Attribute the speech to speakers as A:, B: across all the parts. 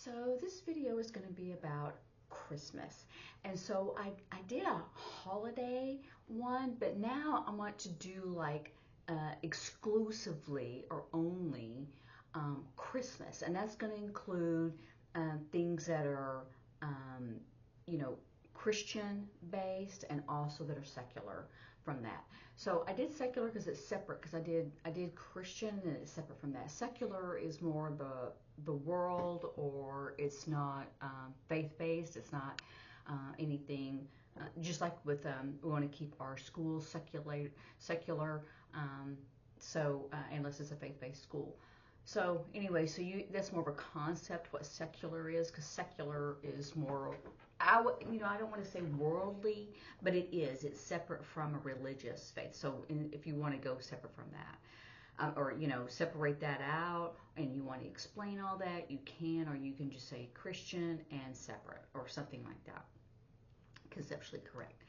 A: So this video is going to be about Christmas. And so I did a holiday one, but now I want to do like exclusively or only Christmas. And that's going to include things that are, um, you know, Christian based and also that are secular from that. So I did secular because it's separate because I did Christian and it's separate from that. Secular is more the world, or it's not faith based. It's not anything. Just like with we want to keep our schools secular. So unless it's a faith based school. So anyway, so that's more of a concept what secular is, because secular is more, I don't want to say worldly, but it is. It's separate from a religious faith. So if you want to go separate from that, or separate that out, and you want to explain all that, you can, or you can just say Christian and separate, or something like that. Conceptually correct.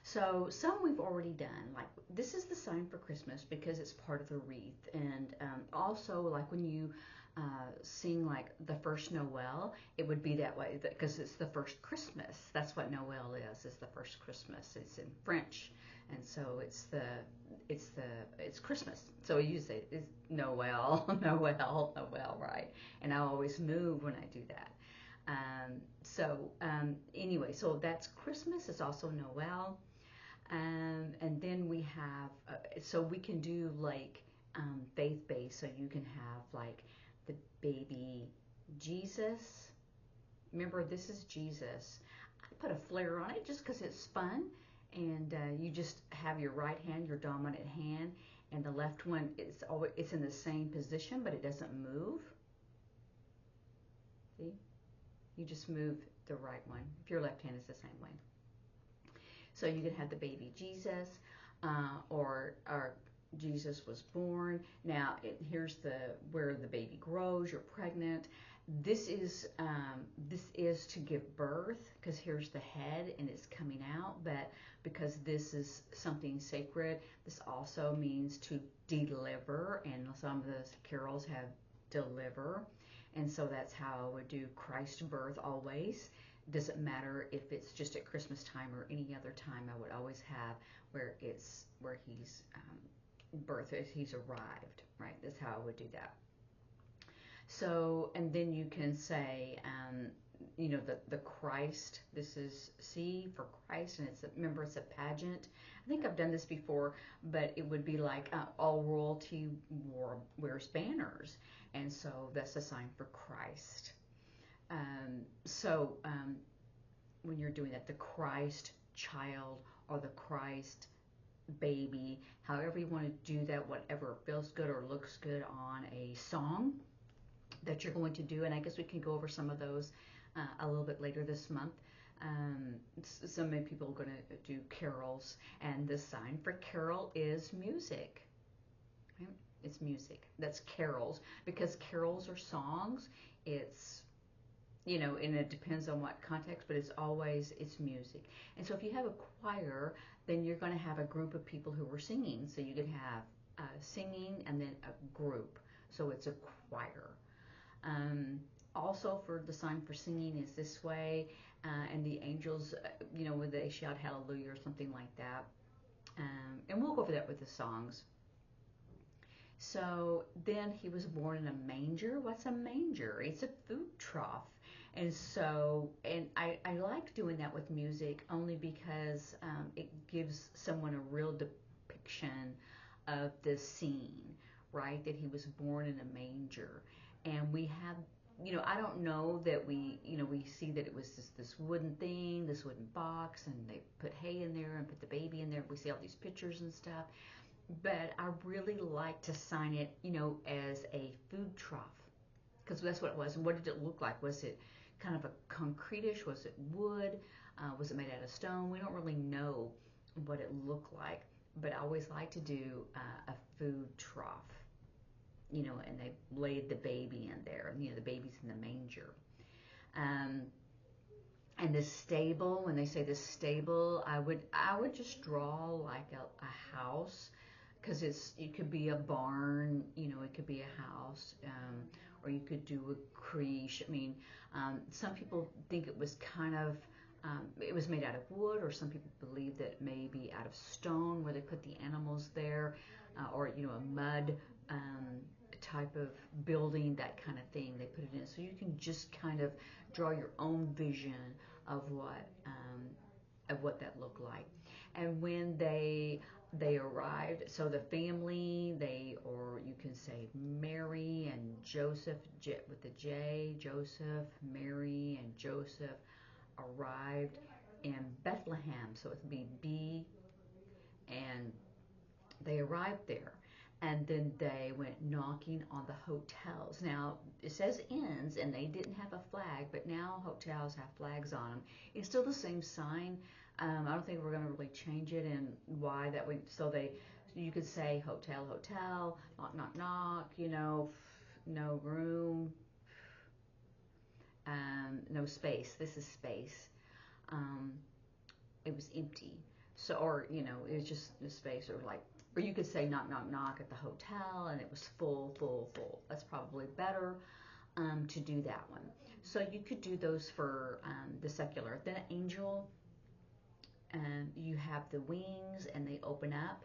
A: So some we've already done, like this is the sign for Christmas because it's part of the wreath, and also like when you sing like the first Noel, it would be that way because it's the first Christmas. That's what Noel is the first Christmas. It's in French, and so it's Christmas. So you say it's Noel, Noel, right? And I always move when I do that. Anyway, so that's Christmas. It's also Noel. And then we have, so we can do like faith-based. So you can have like the baby Jesus. Remember, this is Jesus. I put a flare on it just because it's fun. And you just have your right hand, your dominant hand, and the left one, it's in the same position, but it doesn't move. See? You just move the right one. If your left hand is the same way. So you can have the baby Jesus, or Jesus was born. Now here's where the baby grows. You're pregnant. This is to give birth, because here's the head and it's coming out. But because this is something sacred, this also means to deliver. And some of the carols have deliver. And so that's how I would do Christ birth always. Doesn't matter if it's just at Christmas time or any other time. I would always have where he's birth, he's arrived, right? That's how I would do that. So, and then you can say, the Christ. This is C for Christ, and remember it's a pageant. I think I've done this before, but it would be like all royalty wears banners, and so that's a sign for Christ. When you're doing that, the Christ child or the Christ baby, however you want to do that, whatever feels good or looks good on a song that you're going to do. And I guess we can go over some of those a little bit later this month. So many people are going to do carols, and the sign for carol is music. Right? It's music. That's carols, because carols are songs. It's and it depends on what context, but it's music. And so if you have a choir, then you're going to have a group of people who are singing. So you can have singing and then a group. So it's a choir. Also, for the sign for singing is this way, and the angels, when they shout hallelujah or something like that. And we'll go over that with the songs. So then he was born in a manger. What's a manger? It's a food trough. And so, I like doing that with music only because it gives someone a real depiction of the scene, right? That he was born in a manger. And we have, I don't know that we see that it was just this wooden thing, this wooden box, and they put hay in there and put the baby in there. We see all these pictures and stuff. But I really like to sign it, as a food trough, because that's what it was. And what did it look like? Was it kind of a concrete-ish? Was it wood? Was it made out of stone? We don't really know what it looked like, but I always like to do a food trough, and they laid the baby in there. The baby's in the manger. And the stable, when they say the stable, I would just draw like a house, because it could be a barn, it could be a house, or you could do a creche. I mean, some people think it was kind of it was made out of wood, or some people believe that maybe out of stone, where they put the animals there, or a mud type of building, that kind of thing. They put it in, so you can just kind of draw your own vision of what that looked like. And when they arrived, so the family, or you can say Mary and Joseph, with the J, Joseph, Mary and Joseph arrived in Bethlehem, so it would be B, and they arrived there. And then they went knocking on the hotels. Now, it says inns, and they didn't have a flag, but now hotels have flags on them. It's still the same sign. I don't think we're going to really change it, and why that way. So you could say hotel, hotel, knock, knock, knock, no room, no space. This is space. It was empty. So, or, it was just a space, or you could say knock, knock, knock at the hotel, and it was full, full, full. That's probably better to do that one. So you could do those for the secular. Then angel, you have the wings, and they open up.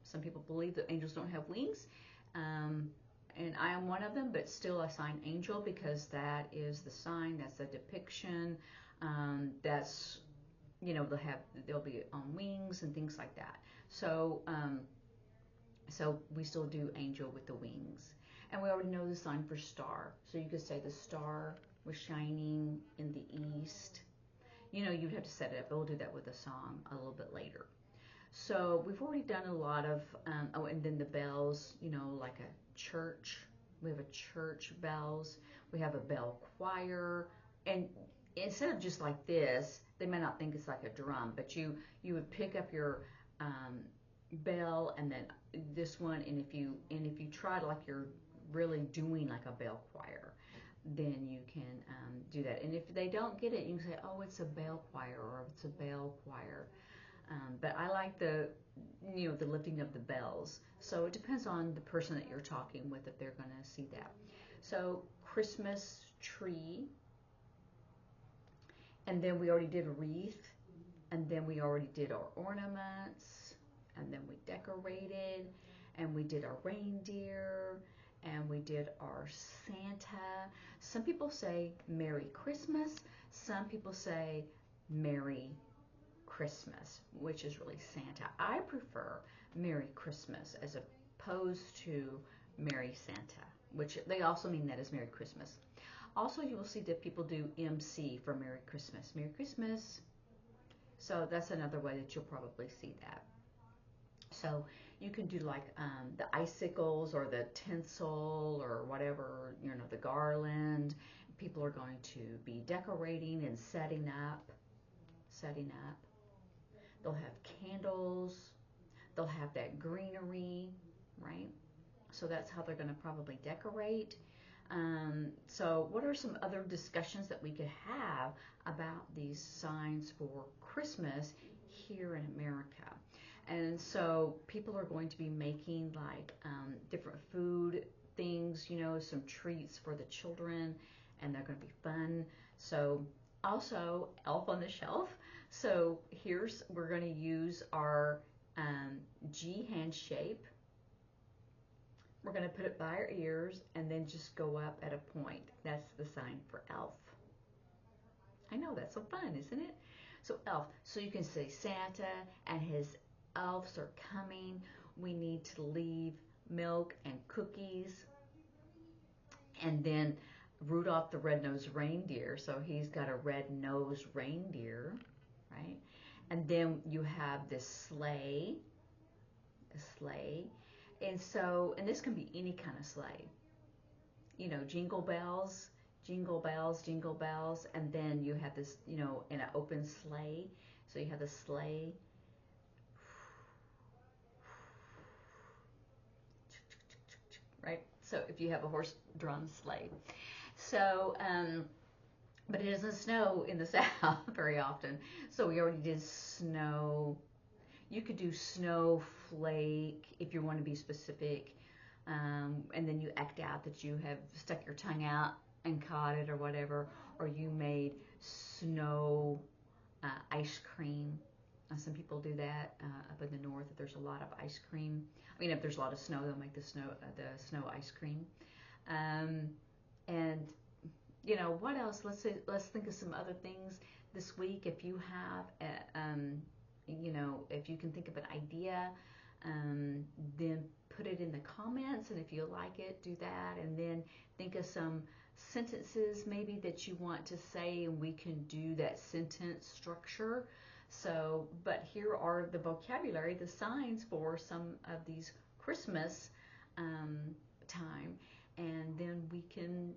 A: Some people believe that angels don't have wings, and I am one of them, but still I sign angel, because that is the sign, that's the depiction, that's, they'll be on wings and things like that. So, so we still do angel with the wings. And we already know the sign for star. So you could say the star was shining in the east. You'd have to set it up. We'll do that with a song a little bit later. So we've already done a lot of, and then the bells, like a church. We have a church bells. We have a bell choir. And instead of just like this, they may not think it's like a drum, but you would pick up your bell, and then this one, and if you try like you're really doing like a bell choir, then you can do that. And if they don't get it, you can say, oh, it's a bell choir, or it's a bell choir. But I like the lifting of the bells. So it depends on the person that you're talking with, if they're going to see that. So Christmas tree, and then we already did a wreath, and then we already did our ornaments, and then we decorated, and we did our reindeer, and we did our Santa. Some people say Merry Christmas. Some people say Merry Christmas, which is really Santa. I prefer Merry Christmas as opposed to Merry Santa, which they also mean that as Merry Christmas. Also, you will see that people do MC for Merry Christmas. Merry Christmas. So that's another way that you'll probably see that. So you can do like the icicles, or the tinsel, or whatever, the garland. People are going to be decorating and setting up. They'll have candles. They'll have that greenery, right? So that's how they're going to probably decorate. So what are some other discussions that we could have about these signs for Christmas here in America? And so people are going to be making like different food things, some treats for the children, and they're going to be fun. So also Elf on the Shelf. So we're going to use our G hand shape. We're going to put it by our ears, and then just go up at a point. That's the sign for elf. I know, that's so fun, isn't it? So elf. So you can say Santa and his elves are coming. We need to leave milk and cookies. And then Rudolph the red-nosed reindeer. So he's got a red-nosed reindeer, right? And then you have this sleigh, a sleigh. And so, and this can be any kind of sleigh. Jingle bells, jingle bells, jingle bells. And then you have this, in an open sleigh. So you have the sleigh. Right? So if you have a horse-drawn sleigh. So, but it doesn't snow in the South very often. So we already did snow. You could do snowflake if you want to be specific. and then you act out that you have stuck your tongue out and caught it or whatever, or you made snow ice cream. Some people do that up in the north. If there's a lot of ice cream, I mean, if there's a lot of snow, they'll make the snow ice cream. And you know what else? Let's think of some other things this week. If you have, you know, if you can think of an idea, then put it in the comments. And if you like it, do that. And then think of some sentences maybe that you want to say, and we can do that sentence structure. So, but here are the vocabulary, the signs for some of these Christmas time, and then we can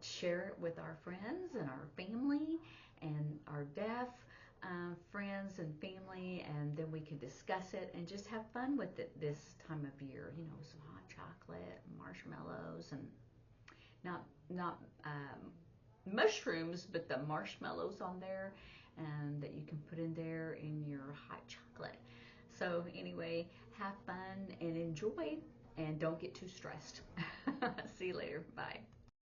A: share it with our friends and our family and our deaf friends and family, and then we can discuss it and just have fun with it this time of year. You know, some hot chocolate, marshmallows, and not mushrooms, but the marshmallows on there, and that you can put in there in your hot chocolate. So anyway, have fun and enjoy, and don't get too stressed. See you later. Bye.